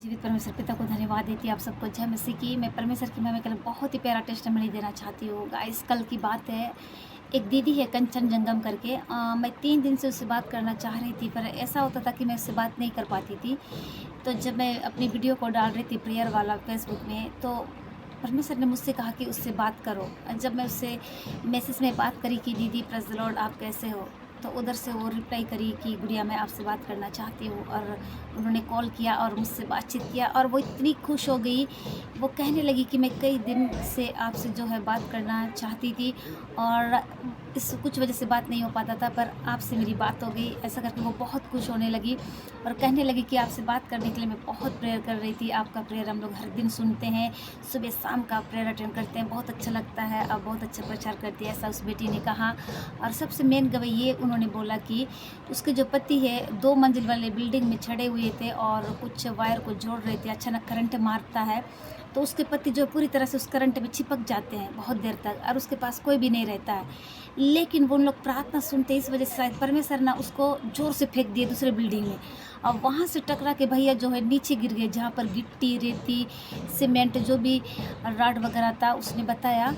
जीवित परमेश्वर पिता को धन्यवाद देती है। आप सबको जय मसीह की। मैं परमेश्वर की महिमा के लिए बहुत ही प्यारा टेस्टिमनी देना चाहती हूँ। गाइस, कल की बात है, एक दीदी है कंचन जंगम करके। मैं 3 दिन से उससे बात करना चाह रही थी, पर ऐसा होता था कि मैं उससे बात नहीं कर पाती थी। तो जब मैं अपनी वीडियो को डाल रही थी प्रेयर वाला फेसबुक में, तो परमेश्वर ने मुझसे कहा कि उससे बात करो। जब मैं उससे मैसेज में बात करी कि दीदी प्रेज़ द लॉर्ड, आप कैसे हो? तो उधर से वो रिप्लाई करी कि गुड़िया, मैं आपसे बात करना चाहती हूँ। और उन्होंने कॉल किया और मुझसे बातचीत किया और वो इतनी खुश हो गई। वो कहने लगी कि मैं कई दिन से आपसे जो है बात करना चाहती थी और इस कुछ वजह से बात नहीं हो पाता था, पर आपसे मेरी बात हो गई। ऐसा करके वो बहुत खुश होने लगी और कहने लगी कि आपसे बात करने के लिए मैं बहुत प्रेयर कर रही थी। आपका प्रेयर हम लोग हर दिन सुनते हैं, सुबह शाम का प्रेयर अटेंड करते हैं, बहुत अच्छा लगता है, आप बहुत अच्छा प्रचार करती है, ऐसा उस बेटी ने कहा। और सबसे मेन गवाही ये उन्होंने बोला कि उसके जो पति है 2 मंजिल वाले बिल्डिंग में चढ़े हुए थे और कुछ वायर को जोड़ रहे थे। अचानक करंट मारता है, तो उसके पति जो पूरी तरह से उस करंट में चिपक जाते हैं बहुत देर तक, और उसके पास कोई भी नहीं रहता है। लेकिन वो उन लोग प्रार्थना सुनते हैं, इस वजह से शायद परमेश्वर ना उसको ज़ोर से फेंक दिए दूसरे बिल्डिंग में, और वहाँ से टकरा के भैया जो है नीचे गिर गए, जहाँ पर गिट्टी, रेती, सीमेंट जो भी रॉड वगैरह था। उसने बताया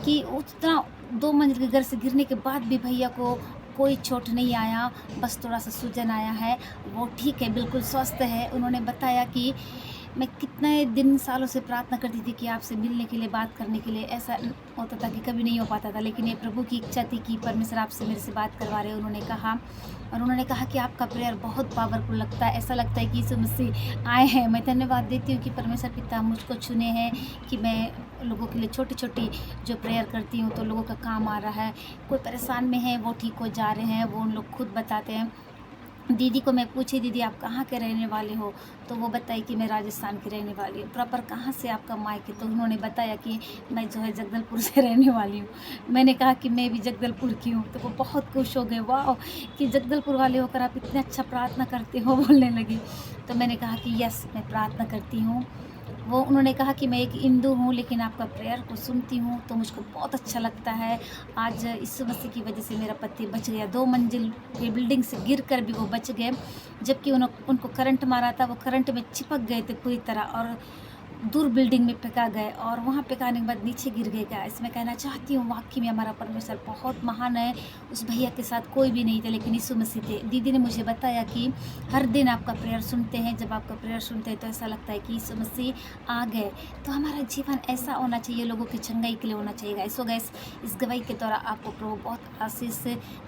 कि उतना 2 मंजिल के घर से गिरने के बाद भी भैया को कोई चोट नहीं आया, बस थोड़ा-सा सूजन आया है। वो ठीक है, बिल्कुल स्वस्थ है। उन्होंने बताया कि मैं कितने दिन सालों से प्रार्थना करती थी कि आपसे मिलने के लिए, बात करने के लिए। ऐसा होता था कि कभी नहीं हो पाता था, लेकिन ये प्रभु की इच्छा थी कि परमेश्वर आपसे मेरे से बात करवा रहे हैं, उन्होंने कहा। और उन्होंने कहा कि आपका प्रेयर बहुत पावरफुल लगता है, ऐसा लगता है कि यीशु मसीह आए हैं। मैं धन्यवाद देती हूँ कि परमेश्वर पिता मुझको चुने हैं कि मैं लोगों के लिए छोटी-छोटी जो प्रेयर करती हूँ, तो लोगों का काम आ रहा है। कोई परेशान में है, वो ठीक हो जा रहे हैं, वो उन लोग खुद बताते हैं। दीदी को मैं पूछी, दीदी आप कहाँ के रहने वाले हो? तो वो बताई कि मैं राजस्थान की रहने वाली हूँ। प्रॉपर कहाँ से आपका मायके? तो उन्होंने बताया कि मैं जो है जगदलपुर से रहने वाली हूँ। मैंने कहा कि मैं भी जगदलपुर की हूँ, तो वो बहुत खुश हो गए। वाओ! कि जगदलपुर वाले होकर आप इतने अच्छा प्रार्थना करते हो, बोलने लगी। तो मैंने कहा कि यस, मैं प्रार्थना करती हूँ। वो उन्होंने कहा कि मैं एक हिंदू हूँ, लेकिन आपका प्रेयर को सुनती हूँ तो मुझको बहुत अच्छा लगता है। आज यीशु मसीह की वजह से मेरा पति बच गया। 2 मंजिल की बिल्डिंग से गिरकर भी वो बच गए, जबकि उनको करंट मारा था, वो करंट में चिपक गए थे पूरी तरह और दूर बिल्डिंग में फेंका गए और वहाँ फेंकाने के बाद नीचे गिर गए। गाइस, मैं कहना चाहती हूँ वाक़ई में हमारा परमेश्वर बहुत महान है। उस भैया के साथ कोई भी नहीं था, लेकिन यीशु मसीह थे। दीदी ने मुझे बताया कि हर दिन आपका प्रेयर सुनते हैं, जब आपका प्रेयर सुनते हैं तो ऐसा लगता है कि यीशु मसीह आ गए। तो हमारा जीवन ऐसा होना चाहिए, लोगों की चंगाई के लिए होना चाहिए। गाइस, सो गाइस, इस गवाही के द्वारा आपको प्रभु बहुत आशीष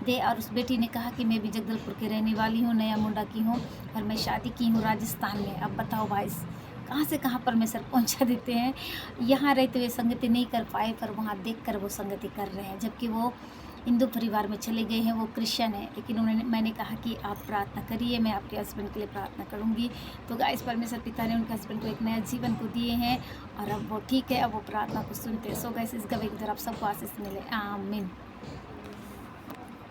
दे। और उस बेटी ने कहा कि मैं भी जगदलपुर की रहने वाली हूँ, नया मुंडा की हूँ और मैं शादी की हूँ राजस्थान में। अब बताओ भाई, कहाँ से कहाँ परमेश्वर पहुँचा देते हैं। यहाँ रहते हुए संगति नहीं कर पाए, पर वहाँ देखकर वो संगति कर रहे हैं, जबकि वो हिंदू परिवार में चले गए हैं, वो क्रिश्चियन है। लेकिन मैंने कहा कि आप प्रार्थना करिए, मैं आपके हस्बैंड के लिए प्रार्थना करूँगी। तो गाइस, परमेश्वर पिता ने उनके हस्बैंड को एक नया जीवन को दिए हैं और अब वो ठीक है, अब वो प्रार्थना को सुनते हैं। सो गाइस, इस गवाही के द्वारा आप सबको आशीष मिले। आमीन।